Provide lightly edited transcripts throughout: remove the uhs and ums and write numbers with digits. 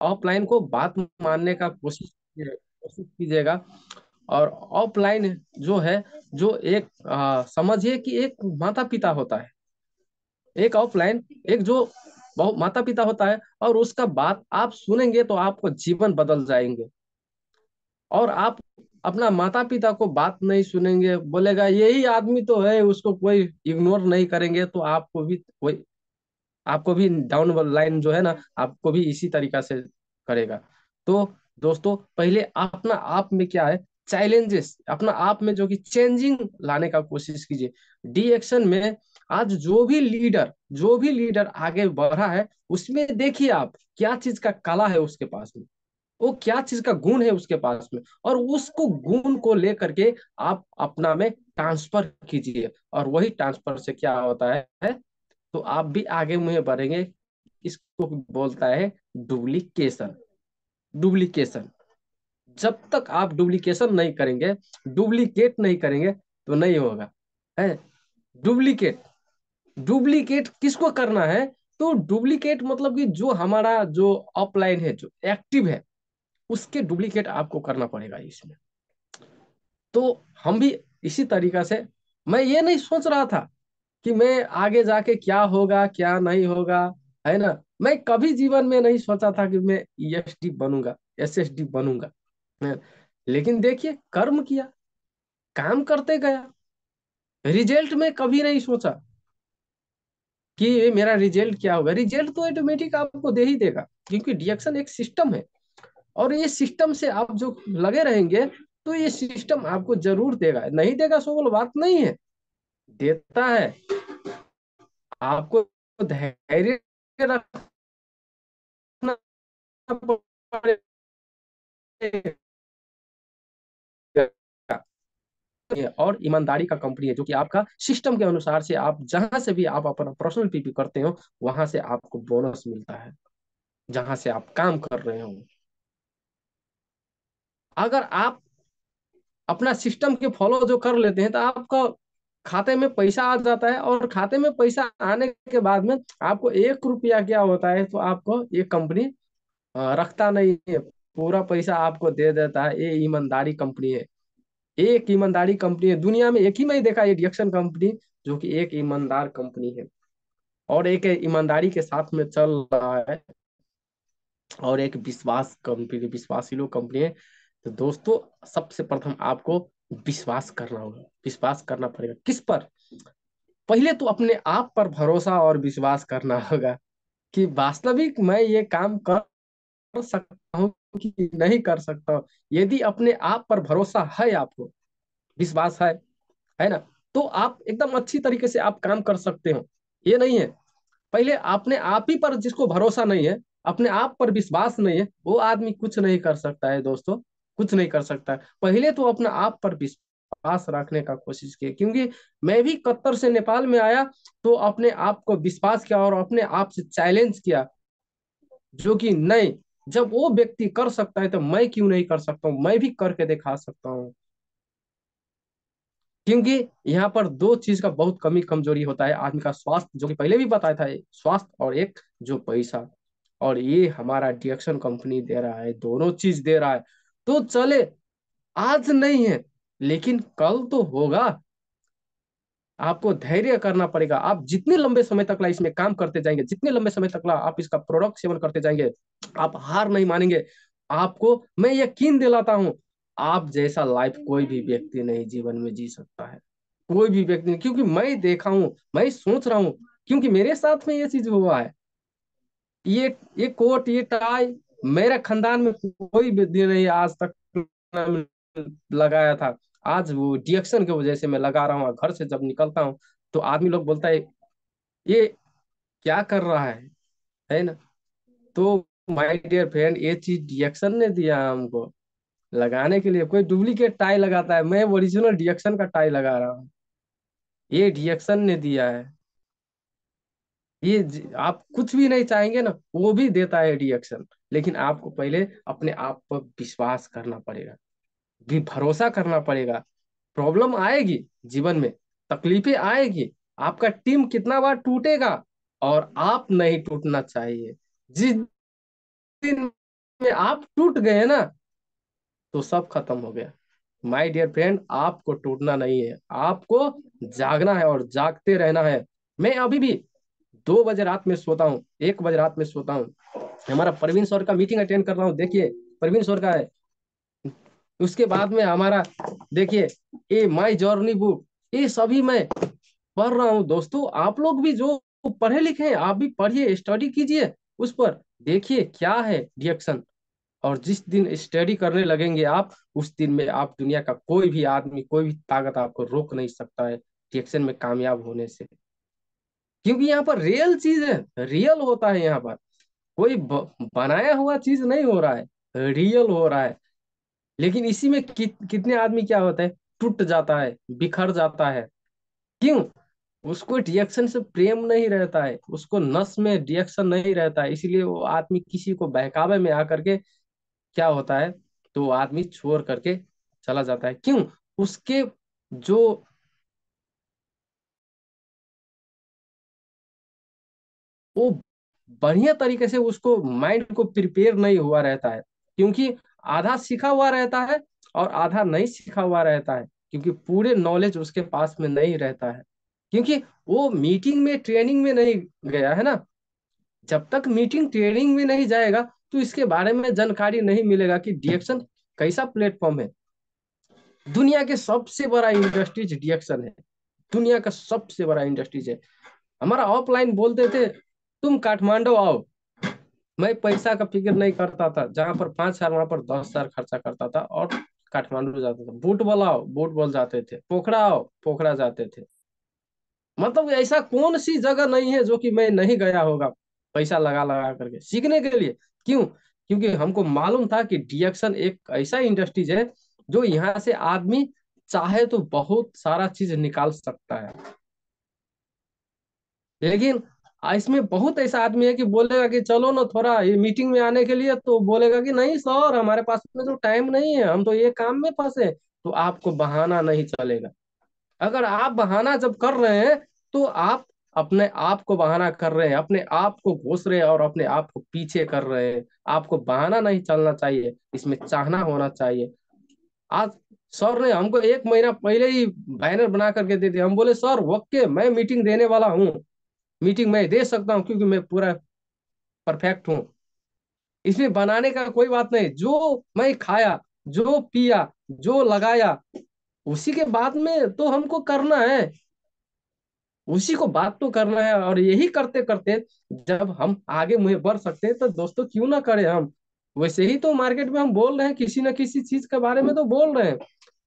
Offline को बात मानने का कोशिश कीजिएगा। और ऑफलाइन जो है, जो एक समझिए कि एक माता पिता होता है। एक ऑफलाइन, एक जो बहुत माता पिता होता है, और उसका बात आप सुनेंगे तो आपको जीवन बदल जाएंगे। और आप अपना माता पिता को बात नहीं सुनेंगे, बोलेगा यही आदमी तो है, उसको कोई इग्नोर नहीं करेंगे, तो आपको भी डाउन लाइन जो है ना, आपको भी इसी तरीका से करेगा। तो दोस्तों, पहले अपना आप में क्या है, चैलेंजेस अपना आप में जो कि चेंजिंग लाने का कोशिश कीजिए। डी एक्शन में आज जो भी लीडर आगे बढ़ा है, उसमें देखिए आप क्या चीज का कला है उसके पास में, वो क्या चीज का गुण है उसके पास में, और उसको गुण को लेकर के आप अपना में ट्रांसफर कीजिए। और वही ट्रांसफर से क्या होता है, तो आप भी आगे मुझे बढ़ेंगे। इसको बोलता है डुप्लीकेशन। डुप्लीकेशन, जब तक आप डुप्लीकेशन नहीं करेंगे, डुप्लीकेट नहीं करेंगे, तो नहीं होगा है। डुप्लीकेट, डुप्लीकेट किसको करना है, तो डुप्लीकेट मतलब कि जो हमारा जो अपलाइन है, जो एक्टिव है, उसके डुप्लीकेट आपको करना पड़ेगा इसमें। तो हम भी इसी तरीका से, मैं ये नहीं सोच रहा था कि मैं आगे जाके क्या होगा क्या नहीं होगा, है ना। मैं कभी जीवन में नहीं सोचा था कि मैं ईएसडी बनूंगा, एसएसडी बनूंगा, है। लेकिन देखिए, कर्म किया, काम करते गया। रिजल्ट में कभी नहीं सोचा कि ये मेरा रिजल्ट क्या होगा। रिजल्ट तो ऑटोमेटिक आपको दे ही देगा, क्योंकि डिएक्शन एक सिस्टम है। और ये सिस्टम से आप जो लगे रहेंगे, तो ये सिस्टम आपको जरूर देगा। नहीं देगा सो बोलो बात नहीं है, देता है। आपको धैर्य रखना पड़ेगा। और ईमानदारी का कंपनी है, जो कि आपका सिस्टम के अनुसार से आप जहां से भी आप अपना पर्सनल पीपी करते हो, वहां से आपको बोनस मिलता है, जहां से आप काम कर रहे हो। अगर आप अपना सिस्टम के फॉलो जो कर लेते हैं, तो आपका खाते में पैसा आ जाता है। और खाते में पैसा आने के बाद में आपको 1 रुपया क्या होता है, तो आपको ये कंपनी रखता नहीं है, पूरा पैसा आपको दे देता है। ये ईमानदारी कंपनी है। एक ईमानदारी कंपनी है दुनिया में, एक ही मैं देखा ये डिएक्शन कंपनी, जो कि एक ईमानदार कंपनी है, और एक ईमानदारी के साथ में चल रहा है, और एक विश्वास कंपनी, विश्वासीलो कंपनी है। तो दोस्तों, सबसे प्रथम आपको विश्वास करना होगा। विश्वास करना पड़ेगा किस पर, पहले तो अपने आप पर भरोसा और विश्वास करना होगा कि वास्तविक मैं ये काम कर सकता हूँ कि नहीं कर सकता हूँ। यदि अपने आप पर भरोसा है, आपको विश्वास है ना, तो आप एकदम अच्छी तरीके से आप काम कर सकते हो। ये नहीं है, पहले अपने आप ही पर जिसको भरोसा नहीं है, अपने आप पर विश्वास नहीं है, वो आदमी कुछ नहीं कर सकता है दोस्तों, कुछ नहीं कर सकता है। पहले तो अपने आप पर विश्वास रखने का कोशिश किए, क्योंकि मैं भी कतर से नेपाल में आया, तो अपने आप को विश्वास किया और अपने आप से चैलेंज किया, जो कि नहीं, जब वो व्यक्ति कर सकता है तो मैं क्यों नहीं कर सकता हूँ, मैं भी करके दिखा सकता हूँ। क्योंकि यहाँ पर दो चीज का बहुत कमी कमजोरी होता है आदमी का, स्वास्थ्य, जो कि पहले भी बताया था, स्वास्थ्य और एक जो पैसा। और ये हमारा डिएक्शन कंपनी दे रहा है, दोनों चीज दे रहा है। तो चले, आज नहीं है लेकिन कल तो होगा। आपको धैर्य करना पड़ेगा। आप जितने लंबे समय तक ला इसमें काम करते जाएंगे, जितने लंबे समय तक ला आप इसका प्रोडक्ट सेवन करते जाएंगे, आप हार नहीं मानेंगे। आपको मैं यकीन दिलाता हूं, आप जैसा लाइफ कोई भी व्यक्ति नहीं जीवन में जी सकता है। कोई भी व्यक्ति नहीं, क्योंकि मैं देखा हूं, मैं सोच रहा हूं, क्योंकि मेरे साथ में ये चीज हुआ है। ये कोट, ये टाई, मेरे खानदान में कोई भी नहीं आज तक लगाया था। आज वो डिएक्शन की वजह से मैं लगा रहा हूँ, और घर से जब निकलता हूँ तो आदमी लोग बोलता है ये क्या कर रहा है ना। तो माय डियर फ्रेंड, ये चीज डिएक्शन ने दिया हमको लगाने के लिए। कोई डुप्लीकेट टाई लगाता है, मैं ओरिजिनल डिएक्शन का टाई लगा रहा हूँ, ये डिएक्शन ने दिया है। आप कुछ भी नहीं चाहेंगे ना, वो भी देता है रिएक्शन। लेकिन आपको पहले अपने आप पर विश्वास करना पड़ेगा, भी भरोसा करना पड़ेगा। प्रॉब्लम आएगी जीवन में, तकलीफें आएगी, आपका टीम कितना बार टूटेगा, और आप नहीं टूटना चाहिए। जिस दिन में आप टूट गए ना, तो सब खत्म हो गया। माय डियर फ्रेंड, आपको टूटना नहीं है, आपको जागना है और जागते रहना है। मैं अभी भी 2 बजे रात में सोता हूँ, 1 बजे रात में सोता हूँ। हमारा प्रवीण सर का मीटिंग अटेंड कर रहा हूँ, देखिए प्रवीण सर का है। उसके बाद में हमारा देखिए ये माई जर्नी बुक, ये सभी मैं पढ़ रहा हूँ। दोस्तों आप लोग भी जो पढ़े लिखे हैं, आप भी पढ़िए, स्टडी कीजिए उस पर, देखिए क्या है रिएक्शन। और जिस दिन स्टडी करने लगेंगे आप, उस दिन में आप दुनिया का कोई भी आदमी, कोई भी ताकत आपको रोक नहीं सकता है रिएक्शन में कामयाब होने से। क्योंकि यहाँ पर रियल चीज है, रियल होता है यहाँ पर, कोई बनाया हुआ चीज नहीं हो रहा है, रियल हो रहा है। लेकिन इसी में कितने आदमी क्या होता है, टूट जाता है, बिखर जाता है। क्यों? उसको रिएक्शन से प्रेम नहीं रहता है, उसको नस में रिएक्शन नहीं रहता है, इसलिए वो आदमी किसी को बहकावे में आकर के क्या होता है, तो वो आदमी छोड़ करके चला जाता है। क्यों? उसके जो वो बढ़िया तरीके से उसको माइंड को प्रिपेयर नहीं हुआ रहता है, क्योंकि आधा सीखा हुआ रहता है और आधा नहीं सीखा हुआ रहता है, क्योंकि पूरे नॉलेज उसके पास में नहीं रहता है, क्योंकि वो मीटिंग में ट्रेनिंग में नहीं गया है ना। जब तक मीटिंग ट्रेनिंग में नहीं जाएगा तो इसके बारे में जानकारी नहीं मिलेगा कि डिएक्शन कैसा प्लेटफॉर्म है। दुनिया के सबसे बड़ा इंडस्ट्रीज डिएक्शन है, दुनिया का सबसे बड़ा इंडस्ट्रीज है। हमारा ऑफलाइन बोलते थे तुम काठमांडू आओ, मैं पैसा का फिक्र नहीं करता था, जहां पर 5 साल वहां पर 10 साल खर्चा करता था और काठमांडू जाता था। बूट बॉल आओ, बूट बॉल जाते थे, पोखरा आओ, पोखरा जाते थे। मतलब ऐसा कौन सी जगह नहीं है जो कि मैं नहीं गया होगा पैसा लगा लगा करके सीखने के लिए। क्यों? क्योंकि हमको मालूम था कि डिएक्शन एक ऐसा इंडस्ट्रीज है जो यहाँ से आदमी चाहे तो बहुत सारा चीज निकाल सकता है। लेकिन इसमें बहुत ऐसा आदमी है कि बोलेगा कि चलो ना थोड़ा ये मीटिंग में आने के लिए, तो बोलेगा कि नहीं सर हमारे पास में तो टाइम नहीं है, हम तो ये काम में फंसे। तो आपको बहाना नहीं चलेगा। अगर आप बहाना जब कर रहे हैं, तो आप अपने आप को बहाना कर रहे हैं, अपने आप को घोष रहे हैं और अपने आप को पीछे कर रहे हैं। आपको बहाना नहीं चलना चाहिए, इसमें चाहना होना चाहिए। आज सर ने हमको 1 महीना पहले ही बैनर बना करके दे दिया, हम बोले सर ओके मैं मीटिंग देने वाला हूँ, मीटिंग मैं दे सकता हूँ क्योंकि मैं पूरा परफेक्ट हूँ। इसमें बनाने का कोई बात नहीं, जो मैं खाया, जो पिया, जो लगाया, उसी के बाद में तो हमको करना है, उसी को बात तो करना है। और यही करते करते जब हम आगे मुझे बढ़ सकते हैं तो दोस्तों क्यों ना करें हम। वैसे ही तो मार्केट में हम बोल रहे हैं, किसी न किसी चीज के बारे में तो बोल रहे हैं।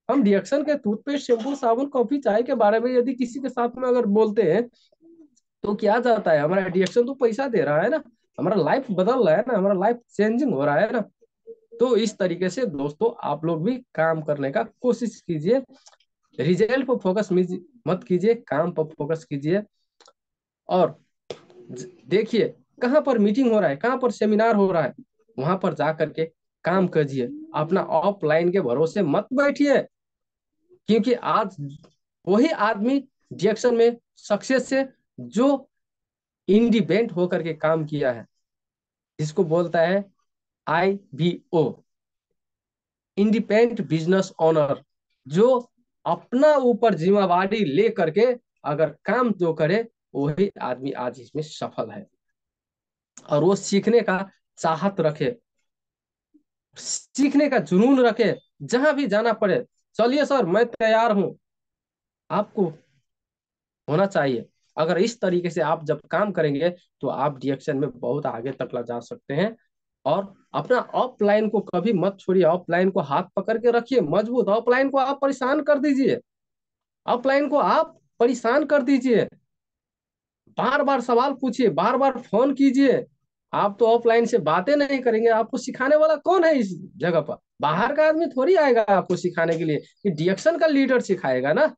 हम रिएक्शन के टूथपेस्ट, शैम्पू, साबुन, कॉफी, चाय के बारे में यदि किसी के साथ में अगर बोलते हैं, तो क्या जाता है, हमारा रिएक्शन तो पैसा दे रहा है ना, हमारा लाइफ बदल रहा है ना, हमारा लाइफ चेंजिंग हो रहा है ना। तो इस तरीके से दोस्तों आप लोग भी काम करने का कोशिश कीजिए, रिजल्ट पर फोकस मत कीजिए, काम पर फोकस कीजिए। और देखिए कहाँ पर मीटिंग हो रहा है, कहाँ पर सेमिनार हो रहा है, वहां पर जा करके काम कीजिए। अपना ऑफलाइन के भरोसे मत बैठिए, क्योंकि आज वही आदमी रिएक्शन में सक्सेस से जो इंडिपेंडेंट होकर के काम किया है, जिसको बोलता है IBO, इंडिपेंडेंट बिजनेस ओनर, जो अपना ऊपर जिम्मेवारी ले करके अगर काम जो करे, वही आदमी आज इसमें सफल है। और वो सीखने का चाहत रखे, सीखने का जुनून रखे, जहां भी जाना पड़े चलिए सर मैं तैयार हूं, आपको होना चाहिए। अगर इस तरीके से आप जब काम करेंगे तो आप डिएक्शन में बहुत आगे तक ला जा सकते हैं। और अपना ऑफलाइन को कभी मत छोड़िए, ऑफलाइन को हाथ पकड़ के रखिए मजबूत, ऑफलाइन को आप परेशान कर दीजिए, ऑफलाइन को आप परेशान कर दीजिए, बार बार सवाल पूछिए, बार बार फोन कीजिए। आप तो ऑफलाइन से बातें नहीं करेंगे, आपको सिखाने वाला कौन है इस जगह पर? बाहर का आदमी थोड़ी आएगा आपको सिखाने के लिए, कि डिएक्शन का लीडर सिखाएगा ना।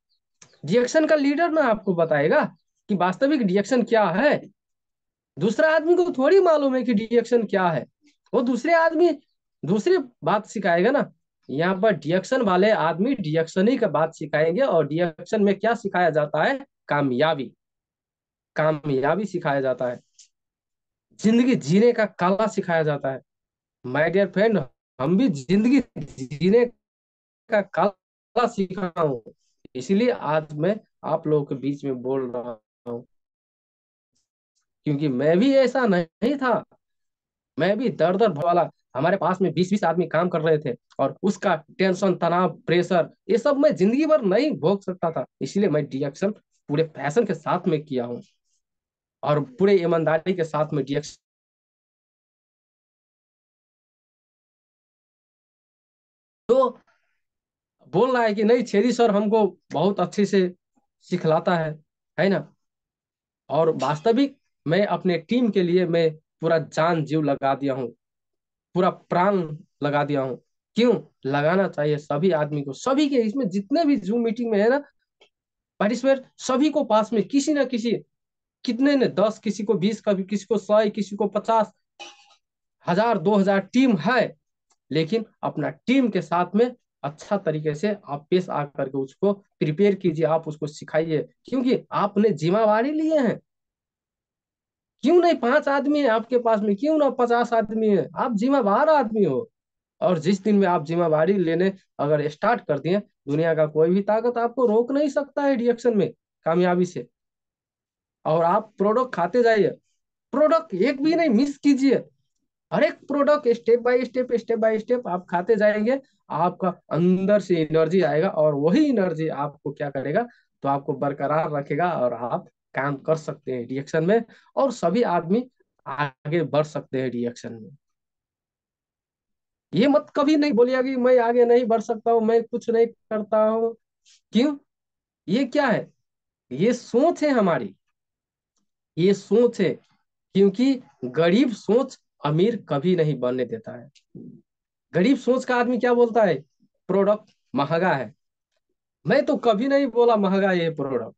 डिएक्शन का लीडर ना आपको बताएगा कि वास्तविक डिएक्शन क्या है। दूसरा आदमी को थोड़ी मालूम है कि डिएक्शन क्या है, वो दूसरे आदमी दूसरी बात सिखाएगा ना। यहाँ पर डिएक्शन वाले आदमी डिएक्शन ही का बात सिखाएंगे। और डिएक्शन में क्या सिखाया जाता है? कामयाबी, कामयाबी सिखाया जाता है, जिंदगी जीने का कला सिखाया जाता है। माय डियर फ्रेंड, हम भी जिंदगी जीने का कला सीखा हूँ, इसलिए आज मैं आप लोगों के बीच में बोल रहा हूँ, क्योंकि मैं भी ऐसा नहीं था। मैं भी दर दर वाला, हमारे पास में 20-20 आदमी काम कर रहे थे, और उसका टेंशन, तनाव, प्रेशर, ये सब मैं जिंदगी भर नहीं भोग सकता था। इसलिए मैं डिएक्शन पूरे पैशन के साथ में किया हूँ, और पूरे ईमानदारी के साथ में डिएक्शन। तो बोल रहा है कि नहीं, छेदी सर हमको बहुत अच्छे से सिखलाता है ना। और वास्तविक मैं अपने टीम के लिए मैं पूरा जान जीव लगा दिया हूँ, पूरा प्राण लगा दिया हूँ। क्यों लगाना चाहिए? सभी आदमी को, सभी के, इसमें जितने भी जूम मीटिंग में है ना पार्टिसिपेट, सभी को पास में किसी ना किसी, कितने ने 10, किसी को 20, कभी किसी को 100, किसी को 50, 1000, 2000 टीम है, लेकिन अपना टीम के साथ में अच्छा तरीके से आप पेश आकर के उसको प्रिपेयर कीजिए, आप उसको सिखाइए, क्योंकि आपने जिम्मेवारी लिए हैं। क्यों नहीं 5 आदमी है आपके पास में, क्यों ना 50 आदमी है, आप जिम्मेवार आदमी हो। और जिस दिन में आप जिम्मेवारी लेने अगर स्टार्ट कर दिए, दुनिया का कोई भी ताकत आपको रोक नहीं सकता है रिएक्शन में कामयाबी से। और आप प्रोडक्ट खाते जाइए, प्रोडक्ट एक भी नहीं मिस कीजिए। हर एक product step by step, step by step आप खाते जाएंगे, आपका अंदर से एनर्जी आएगा, और वही एनर्जी आपको क्या करेगा, तो आपको बरकरार रखेगा, और आप काम कर सकते हैं रिएक्शन में, और सभी आदमी आगे बढ़ सकते हैं रिएक्शन में। ये मत कभी नहीं बोलिएगा कि मैं आगे नहीं बढ़ सकता हूँ, मैं कुछ नहीं करता हूँ। क्यों? ये क्या है? ये सोच है हमारी, ये सोच है। क्योंकि गरीब सोच अमीर कभी नहीं बनने देता है। गरीब सोच का आदमी क्या बोलता है? प्रोडक्ट महंगा है। मैं तो कभी नहीं बोला महंगा ये प्रोडक्ट,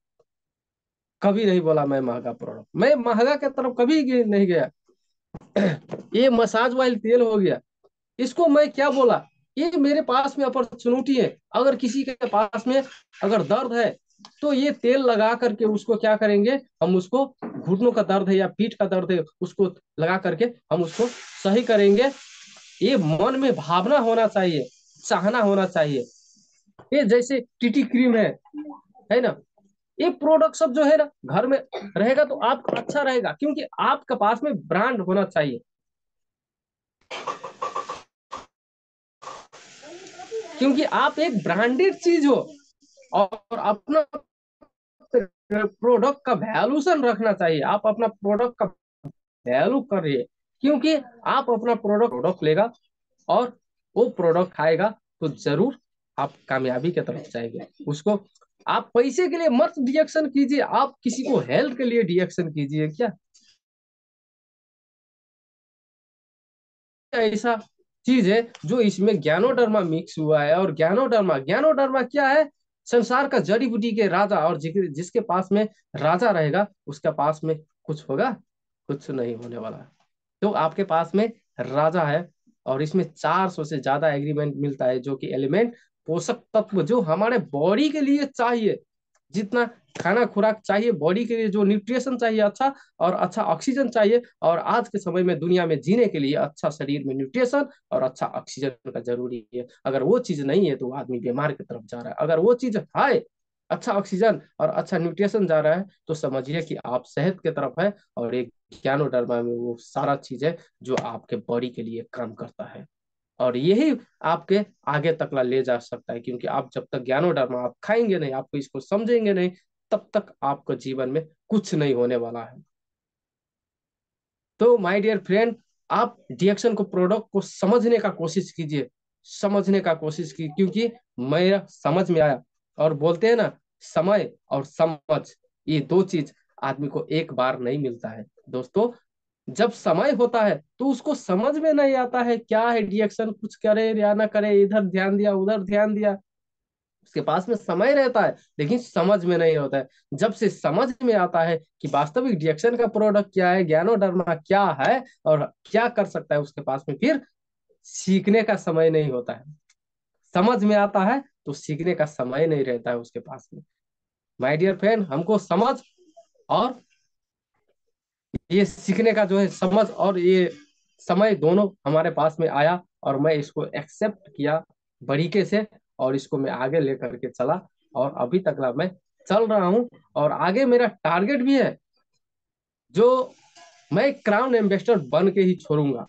कभी नहीं बोला मैं महंगा प्रोडक्ट, मैं महंगा की तरफ कभी नहीं गया। ये मसाज ऑयल तेल हो गया, इसको मैं क्या बोला? ये मेरे पास में अपॉर्चुनिटी है। अगर किसी के पास में अगर दर्द है, तो ये तेल लगा करके उसको क्या करेंगे, हम उसको, घुटनों का दर्द है या पीठ का दर्द है, उसको लगा करके हम उसको सही करेंगे। ये मन में भावना होना चाहिए, चाहना होना चाहिए। ये जैसे टीटी क्रीम है ना, ये प्रोडक्ट सब जो है ना घर में रहेगा तो आपका अच्छा रहेगा, क्योंकि आपके पास में ब्रांड होना चाहिए। क्योंकि आप एक ब्रांडेड चीज हो, और अपना प्रोडक्ट का वैल्यूशन रखना चाहिए, आप अपना प्रोडक्ट का वैल्यू करिए। क्योंकि आप अपना प्रोडक्ट लेगा, और वो प्रोडक्ट खाएगा, तो जरूर आप कामयाबी की तरफ जाएंगे। उसको आप पैसे के लिए मत रिएक्शन कीजिए, आप किसी को हेल्प के लिए रिएक्शन कीजिए। क्या ऐसा चीज है जो इसमें ज्ञानोडर्मा मिक्स हुआ है? और ज्ञानोडर्मा, ज्ञानोडर्मा क्या है? संसार का जड़ी बूटी के राजा, और जिसके पास में राजा रहेगा उसके पास में कुछ होगा? कुछ नहीं होने वाला है। तो आपके पास में राजा है, और इसमें 400 से ज्यादा एग्रीमेंट मिलता है, जो कि एलिमेंट, पोषक तत्व जो हमारे बॉडी के लिए चाहिए, जितना खाना खुराक चाहिए बॉडी के लिए, जो न्यूट्रिशन चाहिए अच्छा, और अच्छा ऑक्सीजन चाहिए। और आज के समय में दुनिया में जीने के लिए अच्छा शरीर में न्यूट्रिशन और अच्छा ऑक्सीजन का जरूरी है। अगर वो चीज नहीं है तो वो आदमी बीमार की तरफ जा रहा है। अगर वो चीज है, अच्छा ऑक्सीजन और अच्छा न्यूट्रिशन जा रहा है, तो समझिए कि आप सेहत की तरफ है। और एक ज्ञानोडर्मा में वो सारा चीज है जो आपके बॉडी के लिए काम करता है, और यही आपके आगे तक ला ले जा सकता है। क्योंकि आप जब तक ज्ञानोडर्मा आप खाएंगे नहीं, आपको इसको समझेंगे नहीं, तब तक आपको जीवन में कुछ नहीं होने वाला है। तो माय डियर फ्रेंड, आप डिएक्शन को, प्रोडक्ट को समझने का कोशिश कीजिए, समझने का कोशिश की, क्योंकि मेरा समझ में आया। और बोलते हैं ना, समय और समझ, ये दो चीज आदमी को एक बार नहीं मिलता है दोस्तों। जब समय होता है तो उसको समझ में नहीं आता है क्या है रिएक्शन, कुछ करे या ना करे, इधर ध्यान दिया उधर ध्यान दिया, उसके पास में समय रहता है लेकिन समझ में नहीं होता है। जब से समझ में आता है कि वास्तविक रिएक्शन का प्रोडक्ट क्या है, ज्ञानोडर्मा क्या है, और क्या कर सकता है उसके पास में, फिर सीखने का समय नहीं होता है। समझ में आता है तो सीखने का समय नहीं रहता है उसके पास में। माय डियर फ्रेंड, हमको समझ और ये सीखने का जो है, समझ और ये समय दोनों हमारे पास में आया और मैं इसको एक्सेप्ट किया बारीके से, और इसको मैं आगे लेकर के चला, और अभी तक मैं चल रहा हूँ। और आगे मेरा टारगेट भी है, जो मैं क्राउन एम्बेसडर बन के ही छोड़ूंगा,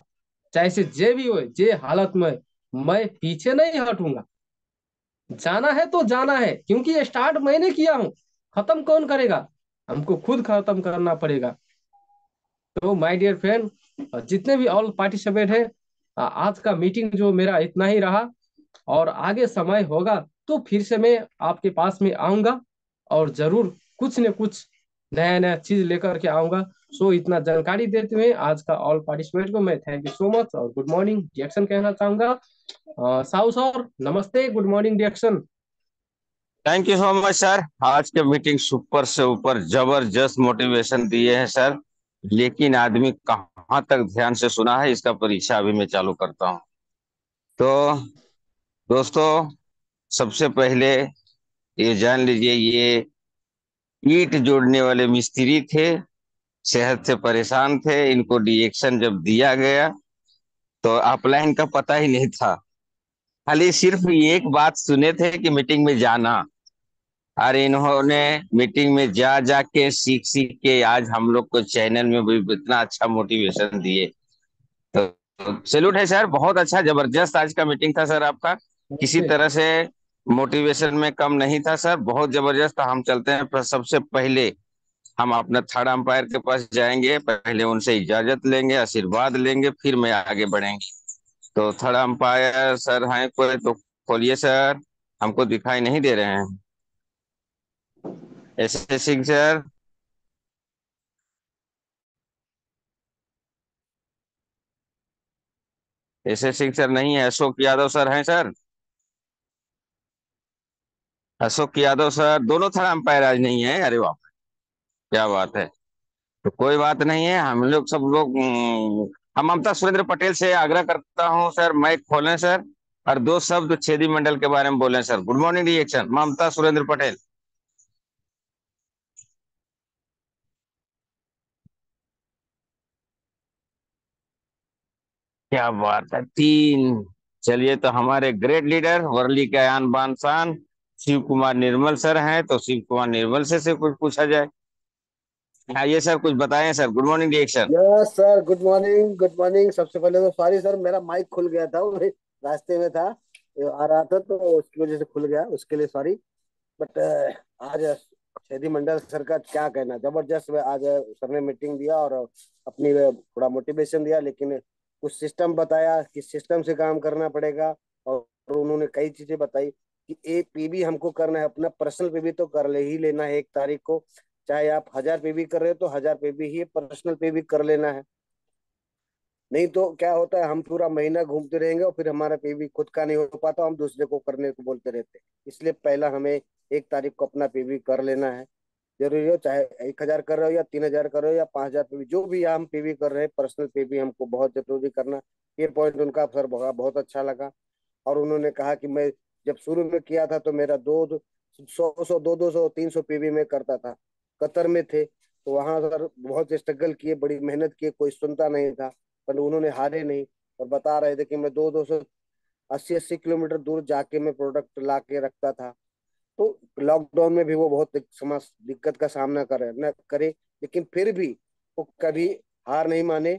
चाहे से जे भी हो, जे हालत में मैं पीछे नहीं हटूंगा। जाना है तो जाना है, क्योंकि ये स्टार्ट मैंने किया हूँ, खत्म कौन करेगा? हमको खुद खत्म करना पड़ेगा। तो माय डियर फ्रेंड, जितने भी ऑल पार्टिसिपेट है, आज का मीटिंग जो मेरा इतना ही रहा, और आगे समय होगा तो फिर से मैं आपके पास में आऊंगा, और जरूर कुछ न कुछ नया नया चीज लेकर के आऊंगा। सो इतना जानकारी देते हुए आज का ऑल पार्टिसिपेट को मैं थैंक यू सो मच और गुड मॉर्निंग रिएक्शन कहना चाहूंगा। साउ सर नमस्ते, good morning reaction. Thank you so much sir. आज के मीटिंग सुपर से ऊपर जबरदस्त मोटिवेशन दिए हैं सर। लेकिन आदमी कहाँ तक ध्यान से सुना है, इसका परीक्षा अभी मैं चालू करता हूँ। तो दोस्तों, सबसे पहले ये जान लीजिए, ये ईंट जोड़ने वाले मिस्त्री थे, सेहत से परेशान थे। इनको डिएक्शन जब दिया गया तो अपलाइन का पता ही नहीं था। खाली सिर्फ एक बात सुने थे कि मीटिंग में जाना। अरे इन्होंने मीटिंग में जा जा के सीख सीख के आज हम लोग को चैनल में भी इतना अच्छा मोटिवेशन दिए। तो सैल्यूट है सर, बहुत अच्छा जबरदस्त आज का मीटिंग था सर आपका। किसी नमस्ते। तरह से मोटिवेशन में कम नहीं था सर, बहुत जबरदस्त। हम चलते हैं, पर सबसे पहले हम अपना थर्ड अंपायर के पास जाएंगे, पहले उनसे इजाजत लेंगे, आशीर्वाद लेंगे, फिर मैं आगे बढ़ेंगे। तो थर्ड अंपायर सर हैं कोई तो खोलिए सर, हमको दिखाई नहीं दे रहे हैं। S Singh sir. S Singh sir नहीं है, अशोक यादव सर हैं सर। अशोक यादव सर, दोनों थर्ड अंपायर आज नहीं है। अरे वाह, क्या बात है। तो कोई बात नहीं है, हम लोग सब लोग हम ममता सुरेंद्र पटेल से आग्रह करता हूं सर, माइक खोलें सर, और दो शब्द छेदी मंडल के बारे में बोलें सर। गुड मॉर्निंग रिएक्शन, ममता सुरेंद्र पटेल। क्या बात है, तीन। चलिए, तो हमारे ग्रेट लीडर वर्ली के आन बान शान शिव कुमार निर्मल सर हैं, तो शिव कुमार निर्मल से कुछ पूछा जाए। आइए सर, कुछ बताएं sir. Good morning reaction. Yes sir, good morning good morning. सबसे पहले तो सॉरी सर, मेरा माइक खुल गया था, वो रास्ते में था, आ रहा था तो उसकी वजह से खुल गया, उसके लिए सॉरी। बट आज छेदी मंडल सर का क्या कहना, जबरदस्त। आज सर ने मीटिंग दिया और अपनी थोड़ा मोटिवेशन दिया, लेकिन कुछ सिस्टम बताया कि सिस्टम से काम करना पड़ेगा। और उन्होंने कई चीजें बताई कि एक पीबी हमको करना है, अपना पर्सनल पीबी तो कर ले ही लेना है 1 तारीख को। चाहे आप 1000 पीबी कर रहे हो तो 1000 पीबी ही पर्सनल पीबी कर लेना है। नहीं तो क्या होता है, हम पूरा महीना घूमते रहेंगे और फिर हमारा पीवी खुद का नहीं हो पाता, हम दूसरे को करने को बोलते रहते हैं। इसलिए पहला हमें 1 तारीख को अपना पीवी कर लेना है। जरूरी हो चाहे 1000 कर रहे हो या 3000 कर रहे हो या 5000 पीवी, जो भी हम पीवी कर रहे हैं, पर्सनल पीवी हमको बहुत जरूरी करना। ये पॉइंट उनका सर बहुत बहुत अच्छा लगा। और उन्होंने कहा कि मैं जब शुरू में किया था तो मेरा दो 100 200 300 पीवी में करता था। कतर में थे तो वहां सर बहुत स्ट्रगल किए, बड़ी मेहनत किए, कोई सुनता नहीं था। पर उन्होंने हारे नहीं, और बता रहे थे कि मैं 200 280 किलोमीटर दूर जाके मैं प्रोडक्ट ला के रखता था। तो लॉकडाउन में भी वो बहुत दिक्कत का सामना करे, लेकिन फिर भी वो कभी हार नहीं माने।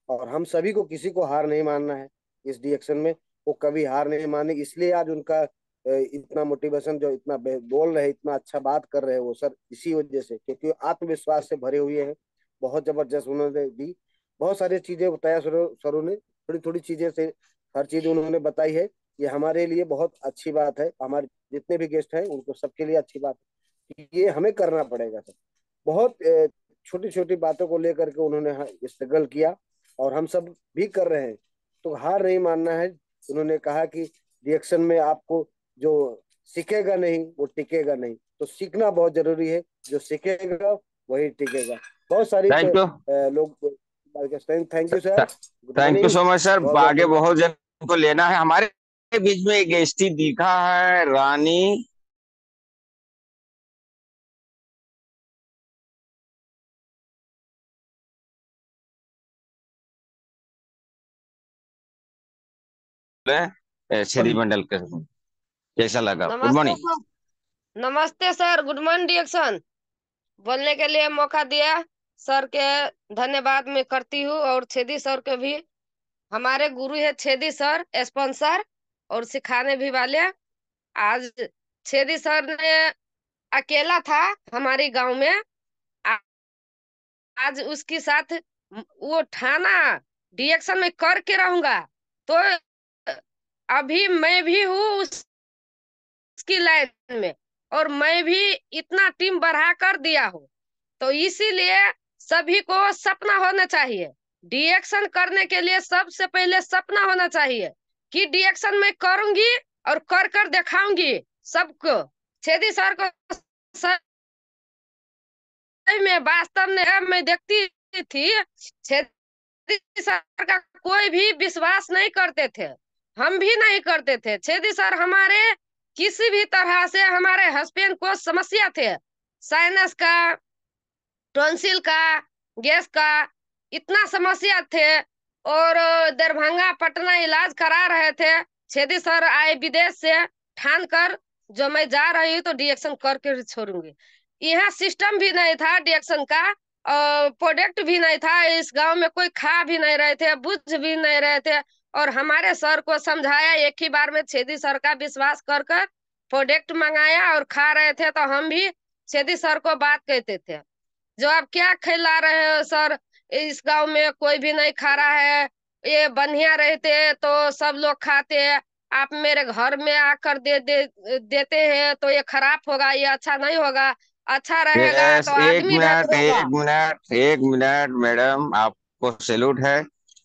और हम सभी को, किसी को हार नहीं मानना है इस डिएक्शन में। वो कभी हार नहीं माने, इसलिए आज उनका इतना मोटिवेशन, जो इतना बोल रहे, इतना अच्छा बात कर रहे हैं वो सर, इसी वजह से, क्योंकि आत्मविश्वास से भरे हुए हैं। बहुत जबरदस्त उन्होंने दी, बहुत सारी चीजें बताया सरों ने, थोड़ी थोड़ी चीजें से हर चीज उन्होंने बताई है। ये हमारे लिए बहुत अच्छी बात है, हमारे जितने भी गेस्ट हैं उनको सबके लिए अच्छी बात है कि ये हमें करना पड़ेगा सर। बहुत छोटी छोटी बातों को लेकर के उन्होंने स्ट्रगल किया, और हम सब भी कर रहे हैं। तो हार नहीं मानना है। उन्होंने कहा कि रिएक्शन में आपको जो सीखेगा नहीं वो टिकेगा नहीं, तो सीखना बहुत जरूरी है। जो सीखेगा वही टिकेगा। बहुत सारी थैंक यू। लोग। Thank you sir. Good thank you morning. So much sir. God bless आगे इंडिया। बहुत जन को लेना है हमारे बीच में। एक एसटी दिखा है, रानी छेदी मंडल के, कैसा लगा? गुड नमस्ते मॉर्निंग। सर। नमस्ते सर, गुड मॉर्निंग डिएक्शन। बोलने के लिए मौका दिया सर के धन्यवाद मैं करती हूँ, और छेदी सर के भी। हमारे गुरु है छेदी सर, स्पॉन्सर और सिखाने भी वाले। आज छेदी सर ने अकेला था हमारे गांव में। आ- आज उसके साथ वो ठाना डिएक्शन में करके रहूंगा। तो अभी मैं भी हूँ उसकी लाइन में, और मैं भी इतना टीम बढ़ा कर दिया हूँ। तो इसीलिए सभी को सपना होना चाहिए। डिएक्शन करने के लिए सबसे पहले सपना होना चाहिए कि डिएक्शन मैं करूंगी और कर कर दिखाऊंगी सबको। छेदी सर को सही में वास्तव में मैं देखती थी, छेदी सर का कोई भी विश्वास नहीं करते थे, हम भी नहीं करते थे। छेदी सर हमारे किसी भी तरह से, हमारे हस्बैंड को समस्या थे, साइनस का, टॉन्सिल का, गैस का, इतना समस्या थे, और दरभंगा पटना इलाज करा रहे थे। छेदी सर आए विदेश से ठान कर, जो मैं जा रही हूँ तो डिएक्शन करके छोड़ूंगी। यहाँ सिस्टम भी नहीं था डिएक्शन का, प्रोडक्ट भी नहीं था, इस गांव में कोई खा भी नहीं रहे थे, बुझ भी नहीं रहे थे। और हमारे सर को समझाया एक ही बार में, छेदी सर का विश्वास कर कर प्रोडक्ट मंगाया और खा रहे थे। तो हम भी छेदी सर को बात कहते थे, जो आप क्या खिला रहे हो सर, इस गांव में कोई भी नहीं खा रहा है, ये बढ़िया रहते तो सब लोग खाते, आप मेरे घर में आकर देते हैं तो ये खराब होगा, ये अच्छा नहीं होगा, अच्छा रहेगा यस, तो एक आदमी मिनट, रहेगा। एक मिनट, एक मिनट मैडम, आपको सैल्यूट है।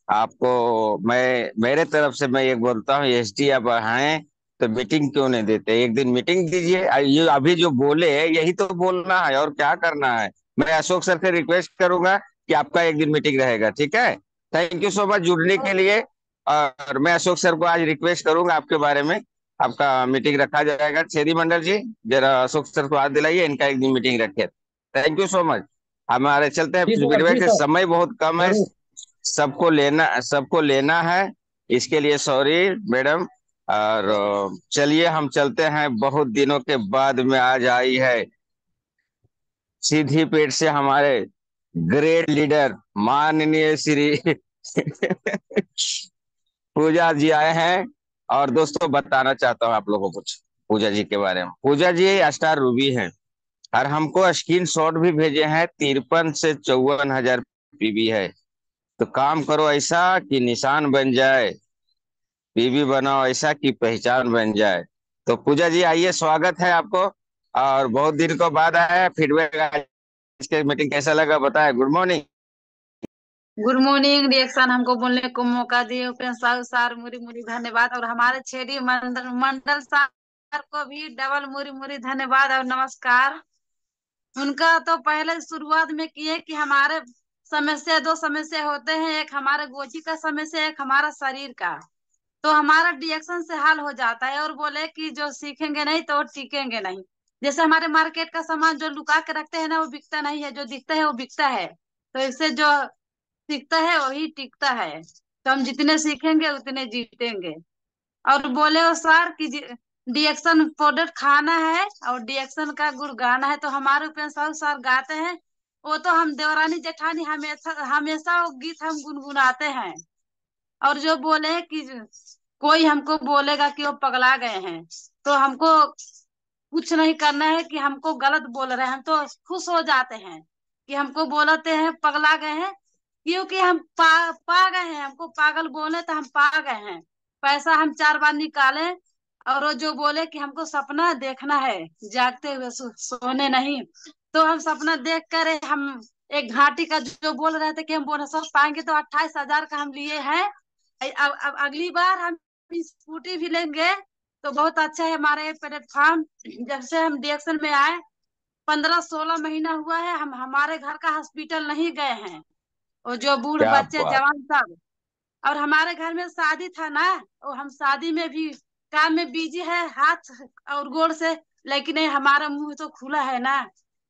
आपको मैं, मेरे तरफ से मैं एक बोलता हूँ, एसडी आप हैं तो मीटिंग क्यों नहीं देते? एक दिन मीटिंग दीजिए। ये अभी जो बोले यही तो बोलना है, और क्या करना है। मैं अशोक सर से रिक्वेस्ट करूंगा कि आपका एक दिन मीटिंग रहेगा, ठीक है? थैंक यू सो मच जुड़ने के लिए। और मैं अशोक सर को आज रिक्वेस्ट करूंगा आपके बारे में, आपका मीटिंग रखा जाएगा। छेदी मंडल जी, जरा अशोक सर को हाथ दिलाइए, इनका एक दिन मीटिंग रखे। Thank you so much. हमारे चलते हैं, जी सर, फीडबैक जी के सर, समय बहुत कम है, जरूर। सबको लेना है, इसके लिए सॉरी मैडम। और चलिए हम चलते हैं, बहुत दिनों के बाद में आज आई है सीधी पेट से हमारे ग्रेट लीडर माननीय श्री पूजा जी आए हैं। और दोस्तों बताना चाहता हूँ आप लोगों को कुछ पूजा जी के बारे में। पूजा जी स्टार रूबी हैं, और हमको स्क्रीन शॉट भी भेजे हैं, 53 से 54 हजार पीबी है। तो काम करो ऐसा कि निशान बन जाए, पीबी बनाओ ऐसा कि पहचान बन जाए। तो पूजा जी आइए, स्वागत है आपको। और बहुत दिन को बाद आया है, फीडबैक आज के मीटिंग कैसा लगा बताए। Good morning. Good morning reaction, हमको बोलने को मौका दिए उपेंद्र साहु सर, मुरी मुरी धन्यवाद। और हमारे छेदी मंडल मंडल सर को भी डबल मुरी मुरी धन्यवाद और नमस्कार। उनका तो पहले शुरुआत में किए कि हमारे समस्या, दो समस्या होते हैं, एक हमारे गोची का समस्या, एक हमारा शरीर का। तो हमारा डिएक्शन से हल हो जाता है। और बोले कि जो सीखेंगे नहीं तो टिकेंगे नहीं। जैसे हमारे मार्केट का सामान जो लुका के रखते हैं ना, वो बिकता नहीं है, जो दिखता है वो बिकता है। तो इससे जो सीखता है वही टिकता है। तो हम जितने सीखेंगे उतने जीतेंगे। और बोले वो सर कि डिएक्शन पाउडर खाना है और डिएक्शन का गुड़ गाना है। तो हमारे उपेंद्र साहु सर गाते हैं, वो तो हम देवरानी जेठानी हमेशा हमेशा वो गीत हम गुनगुनाते हैं। और जो बोले हैं कि कोई हमको बोलेगा कि वो पगला गए हैं, तो हमको कुछ नहीं करना है कि हमको गलत बोल रहे हैं, हम तो खुश हो जाते हैं कि हमको बोलते हैं पगला गए हैं, क्योंकि हम पा गए हैं। हमको पागल बोले तो हम पा गए हैं। पैसा हम 4 बार निकाले। और वो जो बोले कि हमको सपना देखना है जागते हुए, सोने नहीं। तो हम सपना देख कर हम एक घाटी का जो बोल रहे थे कि हम बोनस पाएंगे, तो 28,000 का हम लिए हैं। अब अगली बार हम स्कूटी भी लेंगे तो बहुत अच्छा है। हमारे प्लेटफॉर्म जब से हम डिएक्शन में आए 15-16 महीना हुआ है, हम हमारे घर का हॉस्पिटल नहीं गए हैं। और जो बूढ़ क्या बच्चे बात। जवान सब। और हमारे घर में शादी था ना, और हम शादी में भी काम में बिजी है, हाथ और गोड़ से। लेकिन ये हमारा मुंह तो खुला है ना,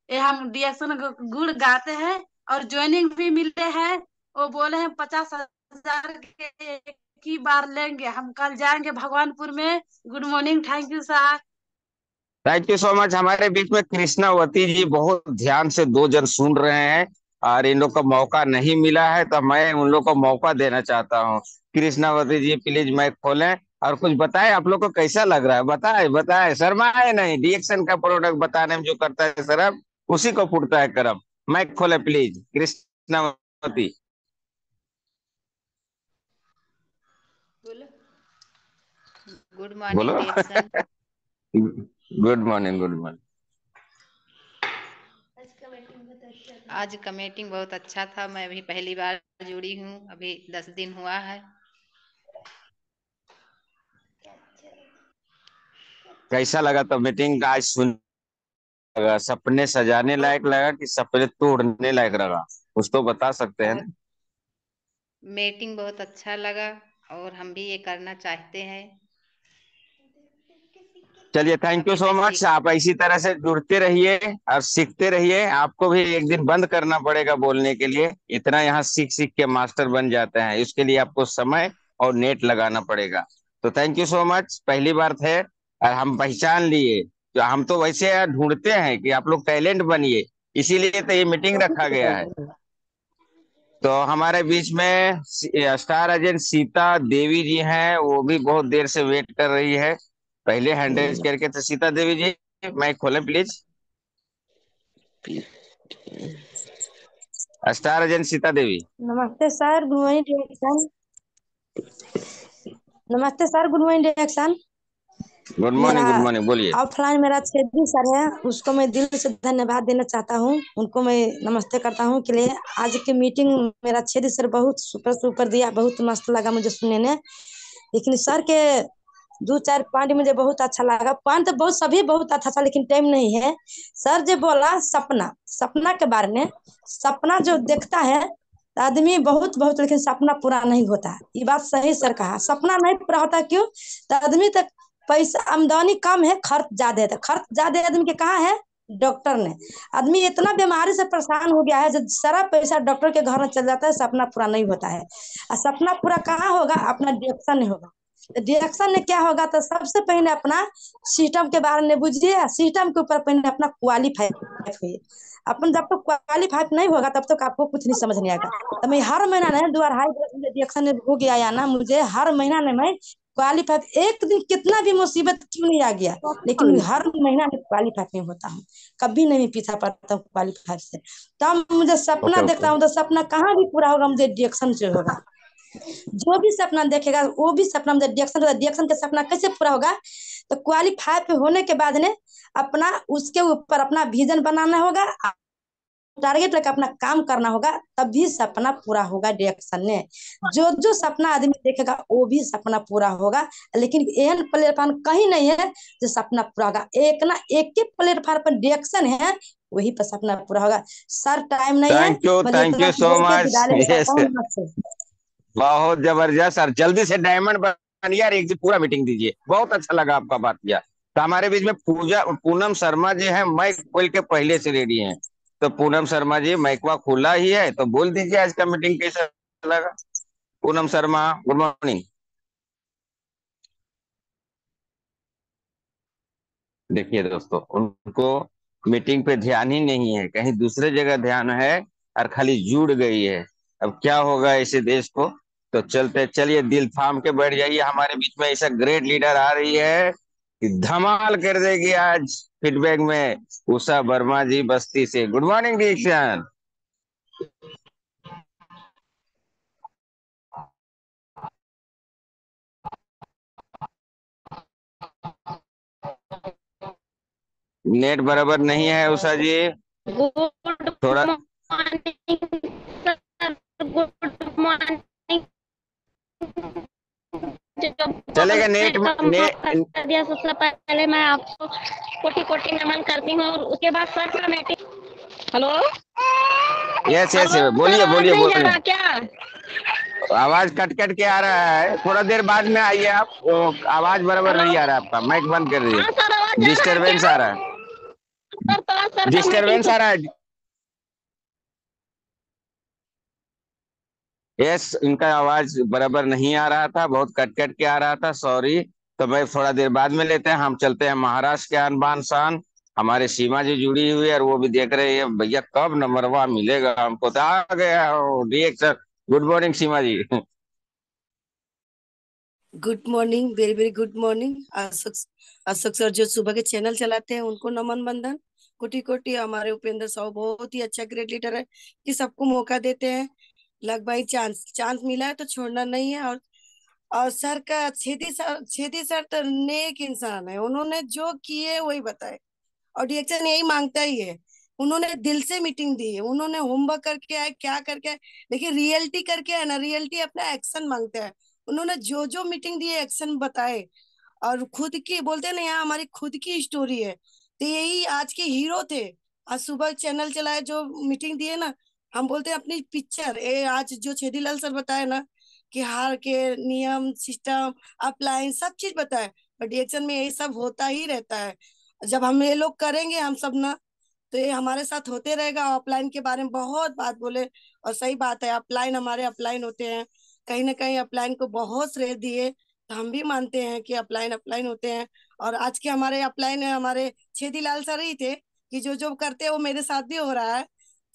ये हम डिएक्शन गुड़ गाते हैं। और ज्वाइनिंग भी मिले हैं। वो बोले हैं 50,000 के ही बार लेंगे। हम कल जाएंगे भगवानपुर में। Good morning, thank you sir. Thank you so much. हमारे बीच में कृष्णावती जी बहुत ध्यान से दो जन सुन रहे हैं और इन लोग को मौका नहीं मिला है, तो मैं उन लोग को मौका देना चाहता हूँ। कृष्णावती जी प्लीज माइक खोलें और कुछ बताएं, आप लोग को कैसा लग रहा है। बताए बताए, शर्माए नहीं। रिएक्शन का प्रोडक्ट बताने में जो करता है शर्म, उसी को फूटता है करम। माइक खोले प्लीज कृष्णावती। गुड बोलो। Morning reaction. Good morning, good morning. आज का मीटिंग बहुत अच्छा था। मैं अभी पहली बार जुड़ी हूँ, अभी 10 दिन हुआ है। कैसा लगा तो मीटिंग आज सुन लगा? सपने सजाने लायक लगा कि सपने तोड़ने लायक लगा? कुछ तो बता सकते हैं ना। मीटिंग बहुत अच्छा लगा और हम भी ये करना चाहते हैं। चलिए, थैंक यू अभी सो मैं मच। आप इसी तरह से जुड़ते रहिए और सीखते रहिए। आपको भी एक दिन बंद करना पड़ेगा बोलने के लिए। इतना यहाँ सीख सीख के मास्टर बन जाते हैं, इसके लिए आपको समय और नेट लगाना पड़ेगा। तो थैंक यू सो मच। पहली बार थे और हम पहचान लिए। तो हम तो वैसे ढूंढते हैं कि आप लोग टैलेंट बनिए, इसीलिए तो ये मीटिंग रखा गया है। तो हमारे बीच में स्टार एजेंट सीता देवी जी हैं, वो भी बहुत देर से वेट कर रही है। पहले हैंड रेज करके। तो सीता देवी जी माइक खोलें please. Star agent Sita Devi. नमस्ते सर, गुड मॉर्निंग डिरेक्शन। नमस्ते sir, good morning direction. Good मेरा मॉर्निंग, गुड मॉर्निंग, बोलिए। ऑफलाइन मेरा छेदी सर है, उसको मैं दिल से धन्यवाद देना चाहता हूँ। उनको मैं नमस्ते करता हूँ के लिए। आज की मीटिंग मेरा छेदी सर बहुत सुपर सुपर दिया, बहुत मस्त लगा मुझे सुनने में। लेकिन सर के दो चार पॉइंट मुझे बहुत अच्छा लगा। पॉइंट तो बहुत सभी बहुत अच्छा था, लेकिन टाइम नहीं है। सर जो बोला सपना, सपना के बारे में, सपना जो देखता है तो आदमी बहुत बहुत, लेकिन सपना पूरा नहीं होता। ये बात सही सर कहा, सपना नहीं पूरा होता। क्यों? तो आदमी तक पैसा आमदनी कम है, खर्च ज्यादा है। तो खर्च ज्यादा आदमी के कहाँ है? डॉक्टर ने। आदमी इतना बीमारी से परेशान हो गया है, जब सारा पैसा डॉक्टर के घर में चल जाता है, सपना पूरा नहीं होता है। और सपना पूरा कहाँ होगा? अपना डिरेक्शन में होगा। डिरेक्शन में क्या होगा? तो सबसे पहले अपना सिस्टम के बारे में बुझिए, सिस्टम के ऊपर पहले अपना क्वालिफाई हुई। अपन जब तक क्वालिफाइड नहीं होगा तब तक आपको कुछ नहीं समझ नहीं आएगा। तो मैं हर महीना ना 2 2.5 डिरेक्शन हो गया या ना, मुझे हर महीना में मैं क्वालिफाइड, एक दिन कितना भी मुसीबत क्यों नहीं आ गया, लेकिन हर महीना में क्वालिफाइड नहीं होता हूँ। कभी नहीं पीछा पड़ता हूँ क्वालिफाइड से। तब मुझे सपना ओके, देखता ओके। हूँ तो सपना कहाँ भी पूरा होगा, मुझे डिरेक्शन से होगा। जो भी सपना देखेगा वो भी सपना मुझे डिरेक्शन होगा। डिरेक्शन का सपना कैसे पूरा होगा? तो क्वालिफाई पे होने के बाद ने अपना उसके ऊपर अपना विजन बनाना होगा, टारगेट लेकर अपना काम करना होगा, तभी सपना पूरा होगा डिरेक्शन में। जो जो सपना आदमी देखेगा वो भी सपना पूरा होगा, लेकिन एहन प्लेटफॉर्म कहीं नहीं है जो सपना पूरा होगा। एक ना एक के प्लेटफॉर्म पर डिरेक्शन है, वही पर सपना पूरा होगा। सर टाइम नहीं है, मैं थैंक इतना यू सो बोल के मच। विदा लेना यस, चाहता हूँ। नमस्ते। बहुत जबरदस्त। और जल्दी से डायमंड बनिए यार, एक दिन पूरा मीटिंग दीजिए। बहुत अच्छा लगा आपका बात किया। तो हमारे बीच में पूजा पूनम शर्मा जी हैं, माइक खोल के पहले से रेडी हैं। तो पूनम शर्मा जी, माइकवा खुला ही है तो बोल दीजिए आज का मीटिंग कैसा लगा। Poonam Sharma, good morning. देखिए दोस्तों, उनको मीटिंग पे ध्यान ही नहीं है, कहीं दूसरे जगह ध्यान है और खाली जुड़ गई है। अब क्या होगा ऐसे देश को। तो चलते चलिए, दिल थाम के बैठ जाइए। हमारे बीच में ऐसा ग्रेट लीडर आ रही है कि धमाल कर देगी आज फीडबैक में। उषा वर्मा जी बस्ती से, गुड मॉर्निंग दीक्षांत। नेट बराबर नहीं है उषा जी, गुड थोड़ा। Morning sir, good morning. जो चलेगा बोलने नेट का मौका नेट। दिया, सबसे पहले मैं आपको कोटि कोटि नमन करती हूँ। और उसके बाद सर का meeting. Hello yes yes, hello sir, बोलिए आवाज बोलिए नहीं जा बोलिए। रहा क्या? आवाज कट कट के आ रहा है, थोड़ा देर बाद में आइए आप। आवाज बराबर हेलो, नहीं आ रहा है आपका, माइक बंद कर हाँ सर, आवाज दीजिए। जा रहा है डिस्टरबेंस आ रहा क्या? है। सर तो आज सर का मीटिंग डिस्टरबेंस आ रहा है। यस, इनका आवाज बराबर नहीं आ रहा था, बहुत कट कट के आ रहा था, सॉरी। तो मैं थोड़ा देर बाद में लेते हैं। हम चलते हैं महाराष्ट्र के आन बान शान, हमारे सीमा जी जुड़ी हुई है और वो भी देख रहे हैं भैया कब नंबरवा मिलेगा हमको। तो आ गया DX sir. Good morning Seema ji. Good morning, very very good morning. Ashok sir जो सुबह के चैनल चलाते हैं उनको नमन बंदन, कोटि कोटि। हमारे उपेंद्र साहब बहुत ही अच्छा ग्रेट लीडर है कि सबको मौका देते हैं। लग भाई चांस चांस मिला है तो छोड़ना नहीं है। और सर का छेदी सर तो नेक इंसान है, उन्होंने जो किए वही बताए और डिएक्शन यही मांगता ही है। उन्होंने दिल से मीटिंग दी है, उन्होंने होमवर्क करके आए, क्या करके आए, देखिए रियलिटी करके है ना, रियलिटी अपना एक्शन मांगता है। उन्होंने जो जो मीटिंग दी है एक्शन बताए और खुद की बोलते हैं ना, यहाँ हमारी खुद की स्टोरी है। तो यही आज के हीरो थे। आज सुबह चैनल चलाए जो मीटिंग दिए ना, हम बोलते हैं अपनी पिक्चर आज जो छेदीलाल सर बताए ना कि हार के नियम सिस्टम अपलाइन सब चीज बताए। बट रिएक्शन में यही सब होता ही रहता है। जब हम ये लोग करेंगे हम सब ना, तो ये हमारे साथ होते रहेगा। अपलाइन के बारे में बहुत बात बोले और सही बात है, अपलाइन हमारे अपलाइन होते हैं। कहीं ना कहीं अपलाइन को बहुत श्रेय दिए, तो हम भी मानते हैं कि अपलाइन अपलाइन होते हैं। और आज के हमारे अपलाइन हमारे छेदीलाल सर ही थे कि जो जो करते हैं वो मेरे साथ भी हो रहा है।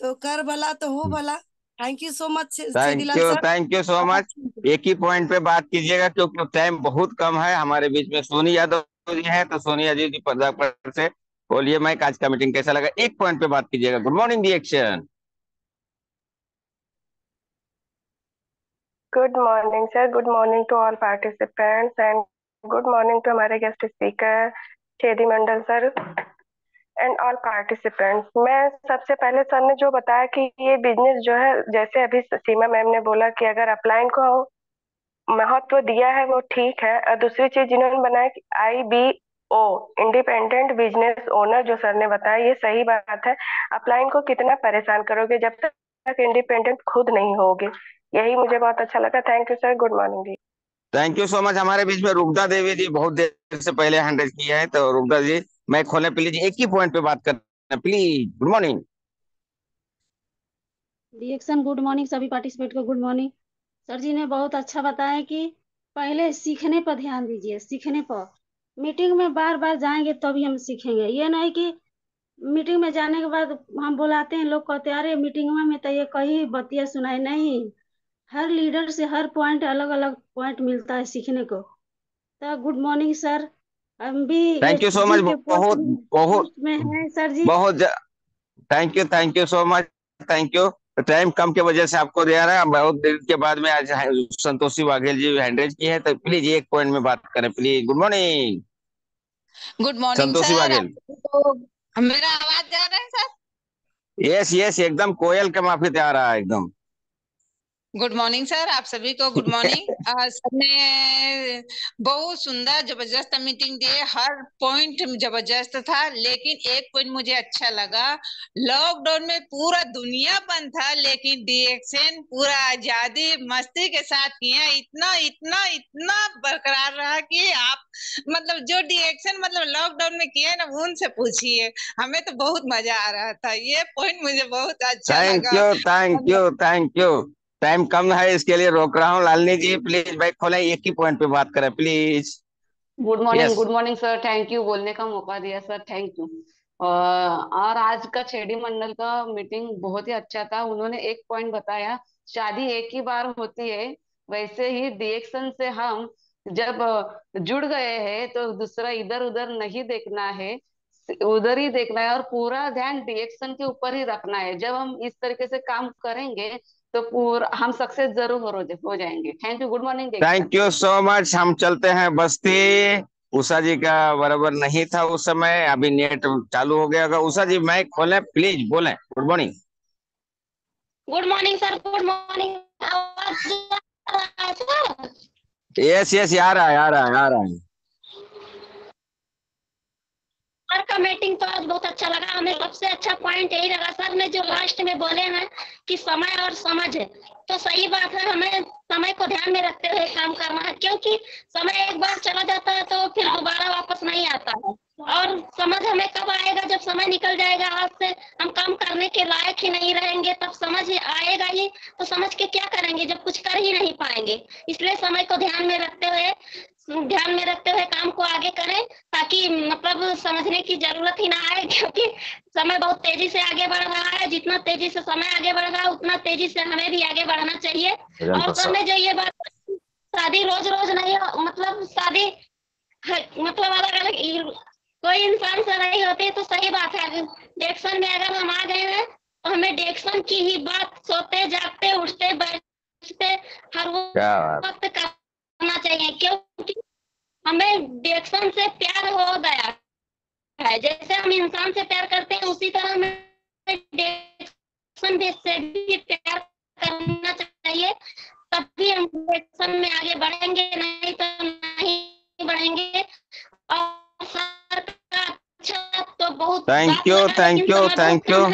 तो कर भला तो हो भला। Thank you so much Chhedilal sir. Thank you so much. एक ही पॉइंट पे बात कीजिएगा क्योंकि टाइम बहुत कम है। हमारे बीच में सोनी यादव जी हैं, तो सोनिया जी पर्दा पर से बोलिए माइक, आज का मीटिंग कैसा लगा? एक पॉइंट पे बात कीजिएगा। Good morning reaction. Good morning, sir. Good morning to all participants and good morning to हमारे guest speaker Chhedi Mandal sir and all participants. मैं सबसे पहले सर ने जो बताया कि ये बिजनेस जो है, जैसे अभी सीमा मैम ने बोला कि अगर अपलाइन को महत्व दिया है वो ठीक है। और दूसरी चीज जिन्होंने बनाया कि IBO इंडिपेंडेंट बिजनेस ओनर जो सर ने बताया, ये सही बात है। अपलाइन को कितना परेशान करोगे जब तक इंडिपेंडेंट खुद नहीं होगे। यही मुझे बहुत अच्छा लगा। Thank you sir. Good morning जी। Thank you so much. हमारे बीच में रुग्धा देवी जी बहुत देर से पहले हैंडल किया है, तो रुग्धा जी मैं खोले प्लीज, एक ही पॉइंट पे बात करना please. Good morning reaction. Good morning सभी पार्टिसिपेट को गुड मॉर्निंग। सर जी ने बहुत अच्छा बताया कि पहले सीखने पर ध्यान दीजिए, सीखने पर। मीटिंग में बार बार जाएंगे तभी हम सीखेंगे। ये नहीं कि मीटिंग में जाने के बाद हम बुलाते हैं, लोग कहते हैं अरे मीटिंग में तो ये कहीं बतिया सुनाई नहीं। हर लीडर से हर पॉइंट अलग अलग पॉइंट मिलता है सीखने को। तो गुड मॉर्निंग सर। हम भी ये थैंक यू सो मच। जी के बहुत बहुत पोस्ट में है सर जी। बहुत thank you so much. Thank you. Time कम की वजह से आपको दे रहा है, बहुत देर के बाद में आज संतोषी वाघेल जी हैंडल की है, तो प्लीज एक पॉइंट में बात करें please. Good morning good morning Santoshi sir. Waghel. तो मेरा आवाज जा रहा है सर? यस यस, एकदम कोयल के माफी आ रहा है एकदम। गुड मॉर्निंग सर, आप सभी को गुड मॉर्निंग। सर ने बहुत सुंदर जबरदस्त मीटिंग दी है, हर पॉइंट जबरदस्त था। लेकिन एक पॉइंट मुझे अच्छा लगा, लॉकडाउन में पूरा दुनिया बंद था लेकिन डिएक्शन पूरा आजादी मस्ती के साथ किए। इतना इतना इतना बरकरार रहा कि आप मतलब जो डिएक्शन मतलब लॉकडाउन में किए ना, उनसे पूछिए, हमें तो बहुत मजा आ रहा था। ये पॉइंट मुझे बहुत अच्छा थैंक लगा। You thank you thank you. Time कम है इसके लिए रोक रहा हूँ। लालनी जी प्लीज बाइक खोलें, एक ही पॉइंट पे बात करें please. Yes good morning sir. Thank you बोलने का मौका दिया सर, थैंक यू। और आज का छेड़ी मंडल का मीटिंग बहुत ही अच्छा था। उन्होंने एक पॉइंट बताया, शादी एक ही बार होती है, वैसे ही डिएक्शन से हम जब जुड़ गए हैं तो दूसरा इधर उधर नहीं देखना है, उधर ही देखना है और पूरा ध्यान डिएक्शन के ऊपर ही रखना है। जब हम इस तरीके से काम करेंगे तो पूरा हम सक्सेस जरूर हो जाएंगे। Thank you. गुड मॉर्निंग डिएक्शन। Thank you so much. हम चलते हैं बस्ती। उषा जी का बराबर नहीं था उस समय, अभी नेट चालू हो गया होगा। उषा जी माइक खोलें प्लीज, बोलें। Good morning. Good morning sir. Good morning. आवाज आ रहा है सर? यस यस, आ रहा है आ रहा है आ रहा है। सर का मीटिंग तो आज बहुत अच्छा लगा। हमें सबसे अच्छा पॉइंट यही लगा सर ने जो लास्ट में बोले हैं कि समय और समझ है। तो सही बात है, हमें समय को ध्यान में रखते हुए काम करना है, क्योंकि समय एक बार चला जाता है तो फिर दोबारा वापस नहीं आता है। और समझ हमें कब आएगा? जब समय निकल जाएगा हाथ से, हम काम करने के लायक ही नहीं रहेंगे, तब समझ ही आएगा ही। तो समझ के क्या करेंगे जब कुछ कर ही नहीं पाएंगे। इसलिए समय को ध्यान में रखते हुए काम को आगे करें, ताकि मतलब समझने की जरूरत ही ना आए, क्योंकि समय बहुत तेजी से आगे बढ़ रहा है। जितना तेजी से समय आगे बढ़ रहा है उतना तेजी से हमें भी आगे बढ़ना चाहिए। और सर ने जो ये बात, शादी रोज रोज नहीं, मतलब शादी मतलब अलग अलग कोई इंसान से नहीं होती, तो सही बात है। डिरेक्शन में अगर हम आ गए हैं तो हमें डिरेक्शन की ही बात सोते जागते उठते बैठते हर वक्त करना चाहिए, क्योंकि हमें डिरेक्शन से प्यार हो गया है। जैसे हम इंसान से प्यार करते हैं उसी तरह हमें डिरेक्शन से भी प्यार करना चाहिए, तभी हम डिरेक्शन में आगे बढ़ेंगे, नहीं तो नहीं बढ़ेंगे। और सर का अच्छा तो बहुत थैंक यू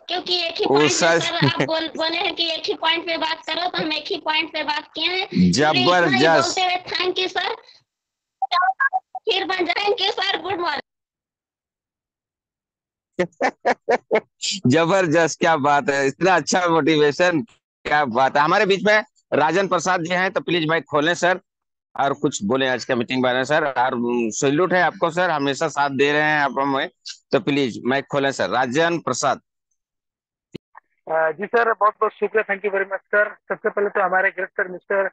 क्योंकि एक ही पॉइंट सर आप बोले हैं कि एक ही पॉइंट पे बात करो, तो हम एक ही पॉइंट पे बात किए हैं। जबरदस्त। थैंक यू सर, फिर बन जाएंगे सर। Good morning. जबरदस्त, क्या बात है, इतना अच्छा मोटिवेशन, क्या बात है। हमारे बीच में राजन प्रसाद जी हैं, तो प्लीज माइक खोलें सर और कुछ बोले आज का मीटिंग बारे में सर। और सैल्यूट है आपको सर, हमेशा साथ दे रहे हैं आप हमें, तो प्लीज माइक खोलें सर। राजन प्रसाद जी सर, बहुत बहुत शुक्रिया, thank you very much sir. सबसे पहले तो हमारे गेस्ट सर मिस्टर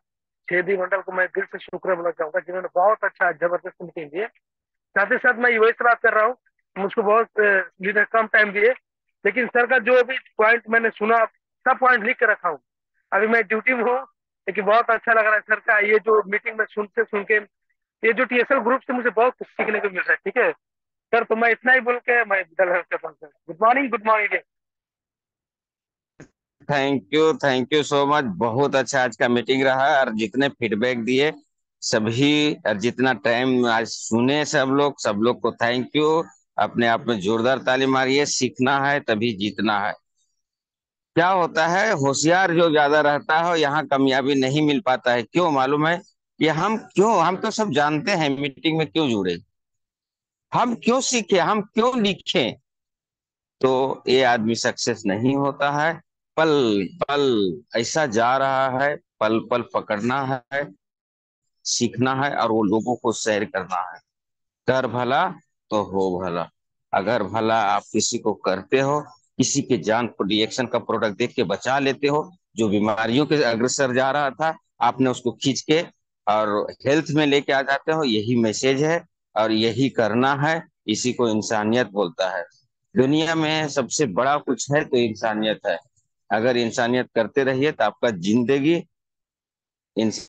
छेदी मंडल को मैं दिल से शुक्रिया बोलना चाहूंगा, जिन्होंने बहुत अच्छा जबरदस्त मीटिंग दी है। साथ ही साथ मैं यूएस से बात कर रहा हूँ, मुझको बहुत लीडर कम टाइम दिए, लेकिन सर का जो भी पॉइंट मैंने सुना सब पॉइंट लिख के रखा हूँ। अभी मैं ड्यूटी में हूँ, लेकिन बहुत अच्छा लग रहा है सर का ये जो मीटिंग में सुन के ये जो टीएसएल ग्रुप से मुझे बहुत कुछ सीखने को मिल रहा है। ठीक है सर, तो मैं इतना ही बोल के मैं good morning. Thank you so much. बहुत अच्छा आज का मीटिंग रहा, और जितने फीडबैक दिए सभी, और जितना टाइम आज सुने सब लोग को थैंक यू। अपने आप में जोरदार ताली मारिए, सीखना है तभी जीतना है। क्या होता है, होशियार जो ज्यादा रहता है यहाँ कामयाबी नहीं मिल पाता है। क्यों मालूम है? कि हम तो सब जानते हैं मीटिंग में क्यों जुड़े, हम क्यों सीखे, हम क्यों लिखे, तो ये आदमी सक्सेस नहीं होता है। पल पल ऐसा जा रहा है, पल पल पकड़ना है, सीखना है, और वो लोगों को शेयर करना है। कर भला तो हो भला। अगर भला आप किसी को करते हो, किसी के जान को रिएक्शन का प्रोडक्ट देख के बचा लेते हो, जो बीमारियों के अग्रसर जा रहा था आपने उसको खींच के और हेल्थ में लेके आ जाते हो, यही मैसेज है और यही करना है। इसी को इंसानियत बोलता है। दुनिया में सबसे बड़ा कुछ है तो इंसानियत है। अगर इंसानियत करते रहिए तो आपका जिंदगी